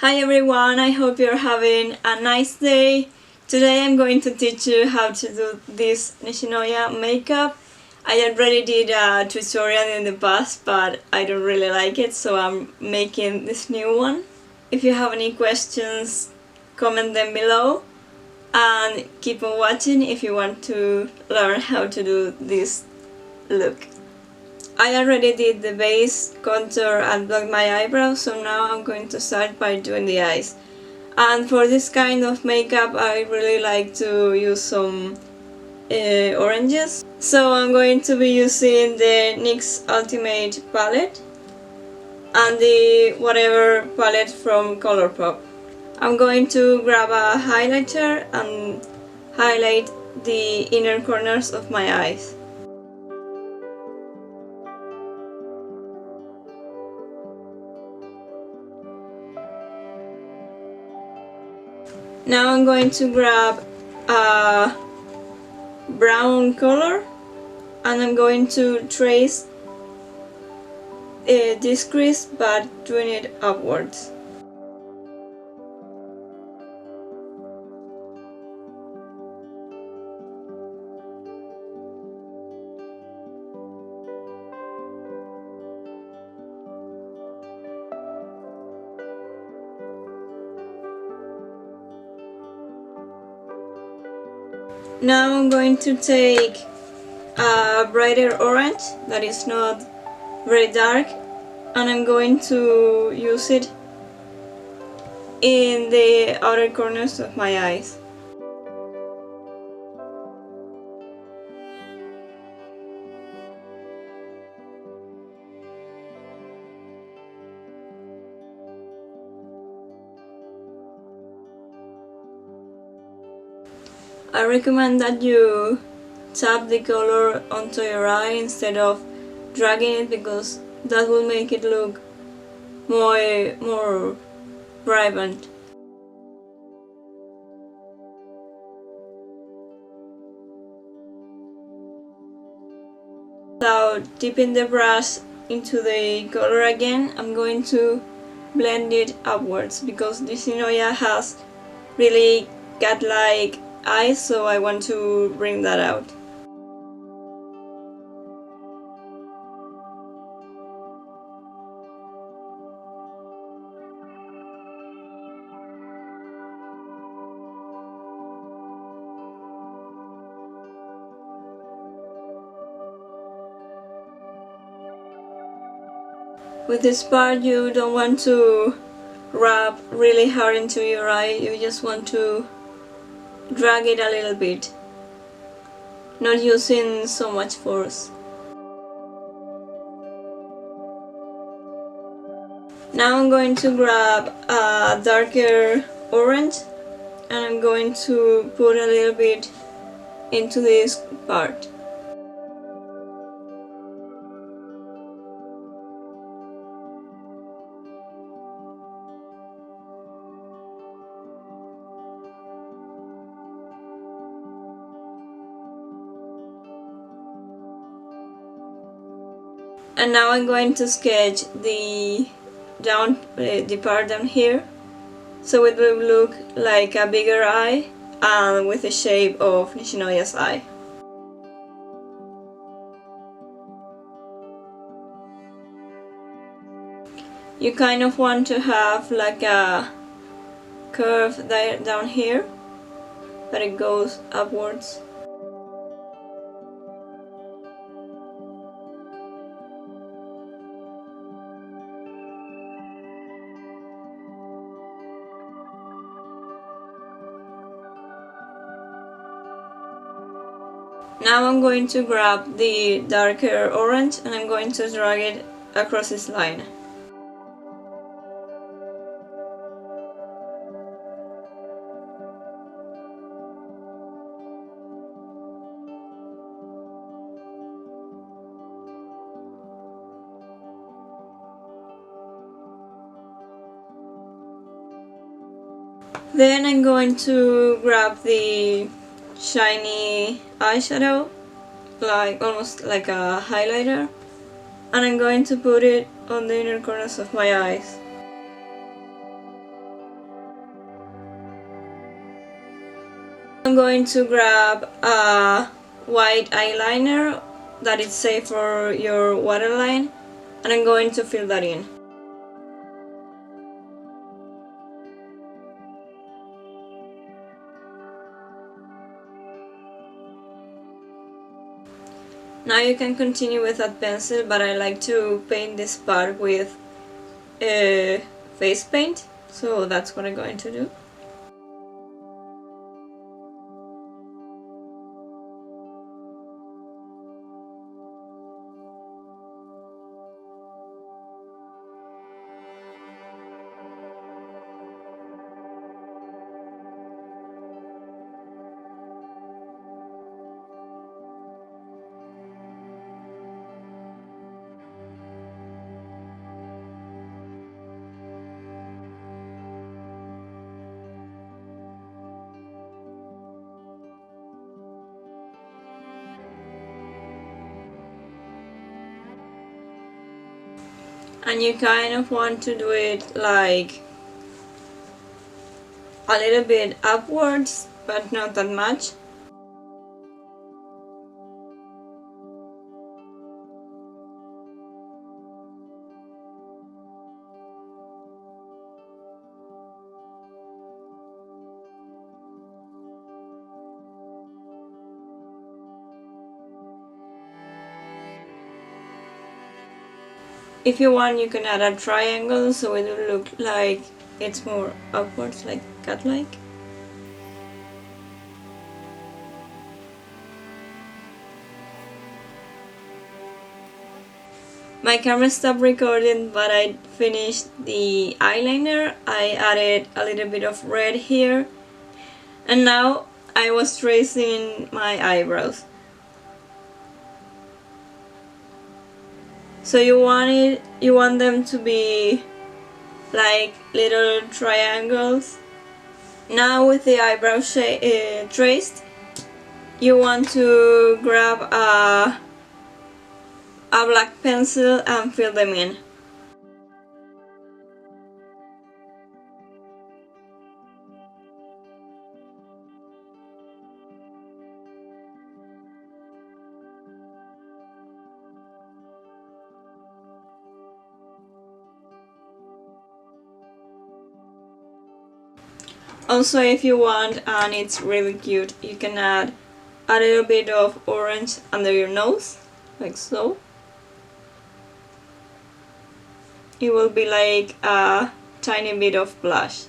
Hi everyone, I hope you're having a nice day. Today I'm going to teach you how to do this Nishinoya makeup. I already did a tutorial in the past, but I don't really like it, so I'm making this new one. If you have any questions, comment them below and keep on watching if you want to learn how to do this look. I already did the base, contour and blocked my eyebrows, so now I'm going to start by doing the eyes. And for this kind of makeup I really like to use some oranges. So I'm going to be using the NYX Ultimate palette and the whatever palette from Colourpop. I'm going to grab a highlighter and highlight the inner corners of my eyes. Now I'm going to grab a brown color and I'm going to trace this crease but doing it upwards. Now I'm going to take a brighter orange that is not very dark and I'm going to use it in the outer corners of my eyes. I recommend that you tap the color onto your eye instead of dragging it, because that will make it look more vibrant. Without dipping the brush into the color again, I'm going to blend it upwards because Nishinoya has really cat-like eyes, so I want to bring that out. With this part you don't want to rub really hard into your eye, you just want to drag it a little bit, not using so much force. Now I'm going to grab a darker orange and I'm going to put a little bit into this part. And now I'm going to sketch the part down here, so it will look like a bigger eye and with the shape of Nishinoya's eye. You kind of want to have like a curve down here, that it goes upwards. Now I'm going to grab the darker orange and I'm going to drag it across this line. Then I'm going to grab the shiny eyeshadow, like almost like a highlighter, and I'm going to put it on the inner corners of my eyes. I'm going to grab a white eyeliner that is safe for your waterline, and I'm going to fill that in. Now you can continue with that pencil, but I like to paint this part with face paint, so that's what I'm going to do. And you kind of want to do it like a little bit upwards, but not that much. If you want, you can add a triangle so it will look like it's more upwards, like cat-like. My camera stopped recording, but I finished the eyeliner. I added a little bit of red here, and now I was tracing my eyebrows. So you want them to be like little triangles. Now with the eyebrow traced, you want to grab a black pencil and fill them in. Also, if you want, and it's really cute, you can add a little bit of orange under your nose, like so. It will be like a tiny bit of blush.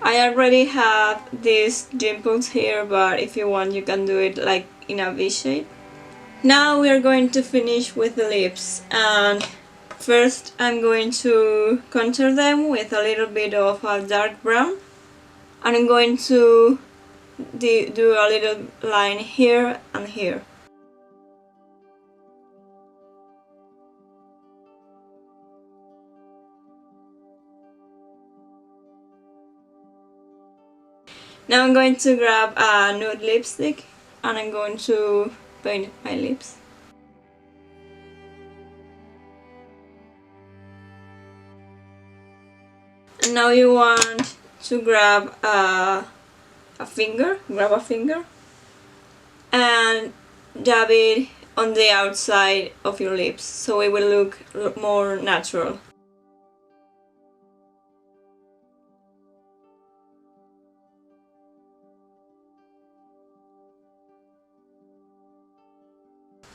I already have these dimples here, but if you want, you can do it like in a V shape. Now we are going to finish with the lips, and first I'm going to contour them with a little bit of a dark brown, and I'm going to do a little line here and here. Now I'm going to grab a nude lipstick and I'm going to paint my lips. And now you want to grab a finger, and dab it on the outside of your lips so it will look more natural.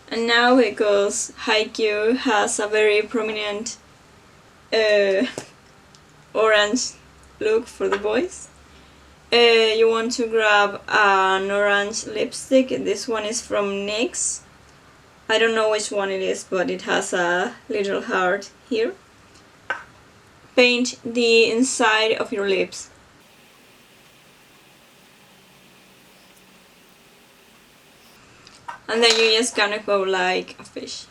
And now, because Haikyuu has a very prominent orange look for the boys, you want to grab an orange lipstick. This one is from NYX. I don't know which one it is, but it has a little heart here. Paint the inside of your lips. And then you just gonna go like a fish.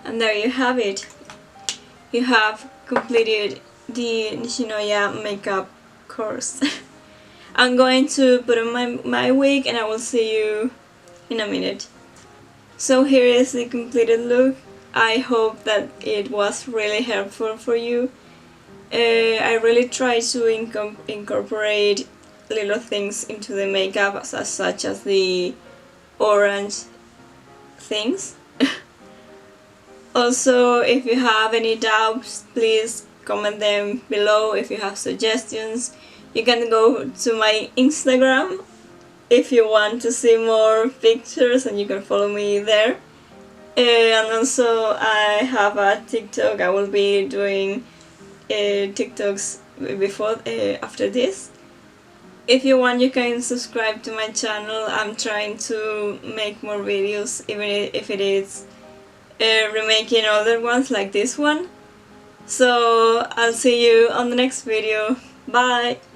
And there you have it. You have completed the Nishinoya makeup course. I'm going to put on my wig and I will see you in a minute. So here is the completed look. I hope that it was really helpful for you. I really try to incorporate little things into the makeup, such as the orange things. Also, if you have any doubts, please comment them below. If you have suggestions, you can go to my Instagram if you want to see more pictures, and you can follow me there. And also I have a TikTok. I will be doing TikToks before after this. If you want, you can subscribe to my channel. I'm trying to make more videos, even if it is remaking other ones like this one. So I'll see you on the next video. Bye!